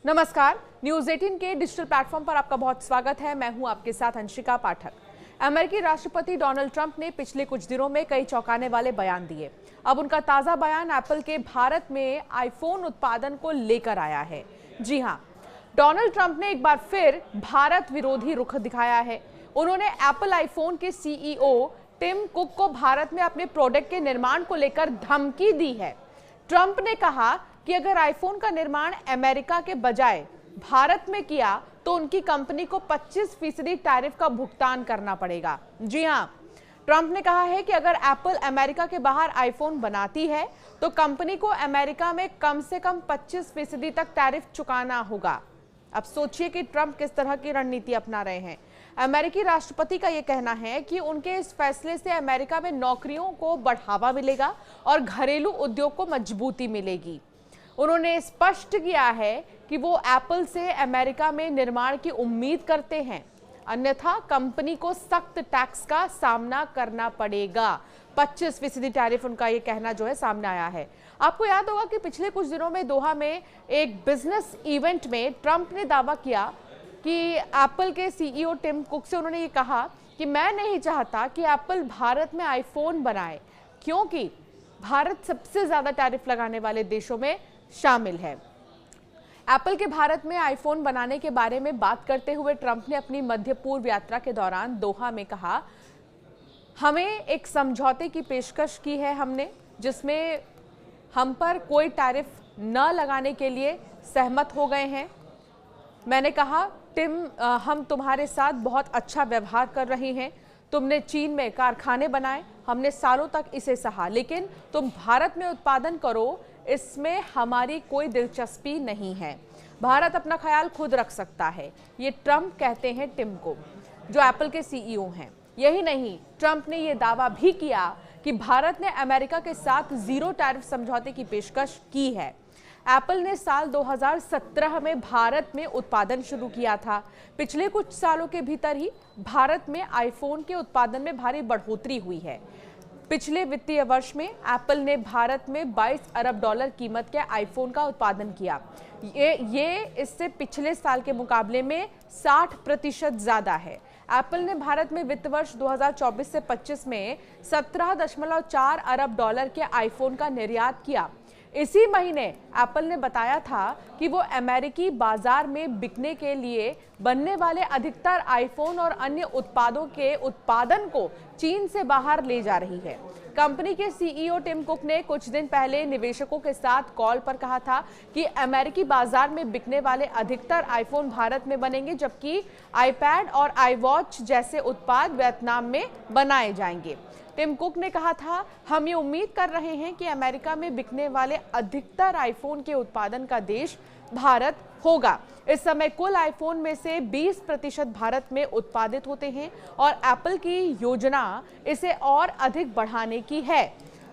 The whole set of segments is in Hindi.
नमस्कार, न्यूज 18 के डिजिटल प्लेटफॉर्म पर आपका बहुत स्वागत है। मैं हूं आपके साथ अंशिका पाठक। अमेरिकी राष्ट्रपति डोनाल्ड ट्रंप ने पिछले कुछ दिनों में कई चौंकाने वाले बयान दिए। अब उनका ताजा बयान एप्पल के भारत में आईफोन उत्पादन को लेकर आया है। जी हां, डोनाल्ड ट्रंप ने एक बार फिर भारत विरोधी रुख दिखाया है। उन्होंने एप्पल आईफोन के सीईओ टिम कुक को भारत में अपने प्रोडक्ट के निर्माण को लेकर धमकी दी है। ट्रंप ने कहा कि अगर आईफोन का निर्माण अमेरिका के बजाय भारत में किया तो उनकी कंपनी को 25% टैरिफ का भुगतान करना पड़ेगा। जी हां, ट्रंप ने कहा है कि अगर एप्पल अमेरिका के बाहर आईफोन बनाती है तो कंपनी को अमेरिका में कम से कम 25% तक टैरिफ चुकाना होगा। अब सोचिए कि ट्रंप किस तरह की रणनीति अपना रहे हैं। अमेरिकी राष्ट्रपति का यह कहना है कि उनके इस फैसले से अमेरिका में नौकरियों को बढ़ावा मिलेगा और घरेलू उद्योग को मजबूती मिलेगी। उन्होंने स्पष्ट किया है कि वो एप्पल से अमेरिका में निर्माण की उम्मीद करते हैं, अन्यथा कंपनी को सख्त टैक्स का सामना करना पड़ेगा। 25% टैरिफ उनका ये कहना जो है सामने आया है। आपको याद होगा कि पिछले कुछ दिनों में दोहा में एक बिजनेस इवेंट में ट्रंप ने दावा किया कि एप्पल के सीईओ टिम कुक से उन्होंने ये कहा कि मैं नहीं चाहता कि एप्पल भारत में आईफोन बनाए, क्योंकि भारत सबसे ज्यादा टैरिफ लगाने वाले देशों में शामिल है। एप्पल के भारत में आईफोन बनाने के बारे में बात करते हुए ट्रंप ने अपनी मध्य पूर्व यात्रा के दौरान दोहा में कहा, हमें एक समझौते की पेशकश की है हमने, जिसमें हम पर कोई टैरिफ न लगाने के लिए सहमत हो गए हैं। मैंने कहा, टिम, हम तुम्हारे साथ बहुत अच्छा व्यवहार कर रहे हैं। तुमने चीन में कारखाने बनाए, हमने सालों तक इसे सहा, लेकिन तुम भारत में उत्पादन करो, इसमें हमारी कोई दिलचस्पी नहीं है। भारत अपना ख्याल खुद रख सकता है। ये ट्रंप कहते हैं टिम को, जो एप्पल के सीईओ हैं। यही नहीं, ट्रंप ने यह दावा भी किया कि भारत ने अमेरिका के साथ जीरो टैरिफ समझौते की पेशकश की है। एप्पल ने साल 2017 में भारत में उत्पादन शुरू किया था। पिछले कुछ सालों के भीतर ही भारत में आईफोन के उत्पादन में भारी बढ़ोतरी हुई है। पिछले वित्तीय वर्ष में एप्पल ने भारत में $22 अरब कीमत के आईफोन का उत्पादन किया। ये इससे पिछले साल के मुकाबले में 60% ज्यादा है। एप्पल ने भारत में वित्त वर्ष 2024 से 25 में $17.4 अरब के आईफोन का निर्यात किया। इसी महीने एप्पल ने बताया था कि वो अमेरिकी बाजार में बिकने के लिए बनने वाले अधिकतर आईफोन और अन्य उत्पादों के उत्पादन को चीन से बाहर ले जा रही है। कंपनी के सीईओ टिम कुक ने कुछ दिन पहले निवेशकों के साथ कॉल पर कहा था कि अमेरिकी बाजार में बिकने वाले अधिकतर आईफोन भारत में बनेंगे, जबकि आईपैड और आईवॉच जैसे उत्पाद वियतनाम में बनाए जाएंगे। टिम कुक ने कहा था, हम ये उम्मीद कर रहे हैं कि अमेरिका में बिकने वाले अधिकतर आईफोन के उत्पादन का देश भारत होगा। इस समय कुल आईफोन में से 20% भारत में उत्पादित होते हैं और एप्पल की योजना इसे और अधिक बढ़ाने की है।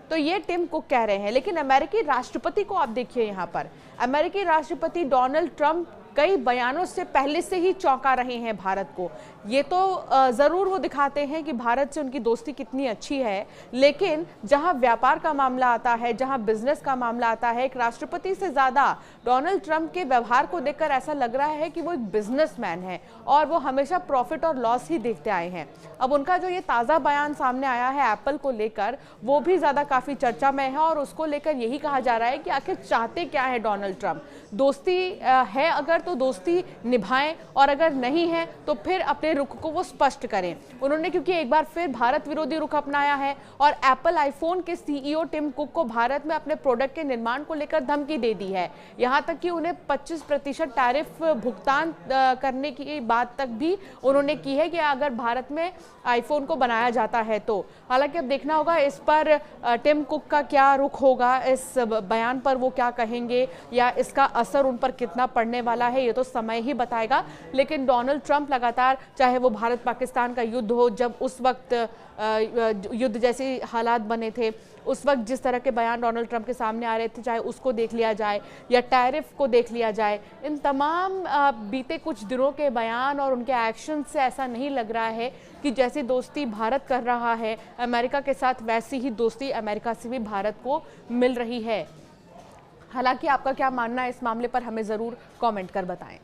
तो ये टिम कुक कह रहे हैं, लेकिन अमेरिकी राष्ट्रपति को आप देखिए यहाँ पर। अमेरिकी राष्ट्रपति डोनाल्ड ट्रंप कई बयानों से पहले से ही चौंका रहे हैं भारत को। ये तो जरूर वो दिखाते हैं कि भारत से उनकी दोस्ती कितनी अच्छी है, लेकिन जहां व्यापार का मामला आता है, जहां बिजनेस का मामला आता है, एक राष्ट्रपति से ज्यादा डोनाल्ड ट्रंप के व्यवहार को देखकर ऐसा लग रहा है कि वो एक बिजनेसमैन है और वो हमेशा प्रॉफिट और लॉस ही देखते आए हैं। अब उनका जो ये ताज़ा बयान सामने आया है एप्पल को लेकर, वो भी ज़्यादा काफ़ी चर्चा में है और उसको लेकर यही कहा जा रहा है कि आखिर चाहते क्या है डोनाल्ड ट्रंप। दोस्ती है अगर तो दोस्ती निभाएं, और अगर नहीं है तो फिर अपने रुख को वो स्पष्ट करें। उन्होंने क्योंकि एक बार फिर भारत विरोधी रुख अपनाया है और एप्पल आईफोन के सीईओ टिम कुक को भारत में अपने प्रोडक्ट के निर्माण को लेकर धमकी दे दी है। यहाँ तक कि उन्हें 25% टैरिफ भुगतान करने की बात तक भी उन्होंने की है कि अगर भारत में आईफोन को बनाया जाता है तो। हालांकि अब देखना होगा इस पर टिम कुक का क्या रुख होगा, इस बयान पर वो क्या कहेंगे या इसका असर उन पर कितना पड़ने वाला है, ये तो समय ही बताएगा। लेकिन डोनाल्ड ट्रंप लगातार, चाहे वो भारत पाकिस्तान का युद्ध हो, जब उस वक्त युद्ध जैसे हालात बने थे, उस वक्त जिस तरह के बयान डोनाल्ड ट्रंप के सामने आ रहे थे, चाहे उसको देख लिया जाए या टैरिफ को देख लिया जाए, इन तमाम बीते कुछ दिनों के बयान और उनके एक्शन से ऐसा नहीं लग रहा है कि जैसी दोस्ती भारत कर रहा है अमेरिका के साथ, वैसी ही दोस्ती अमेरिका से भी भारत को मिल रही है। हालांकि आपका क्या मानना है इस मामले पर हमें ज़रूर कमेंट कर बताएं।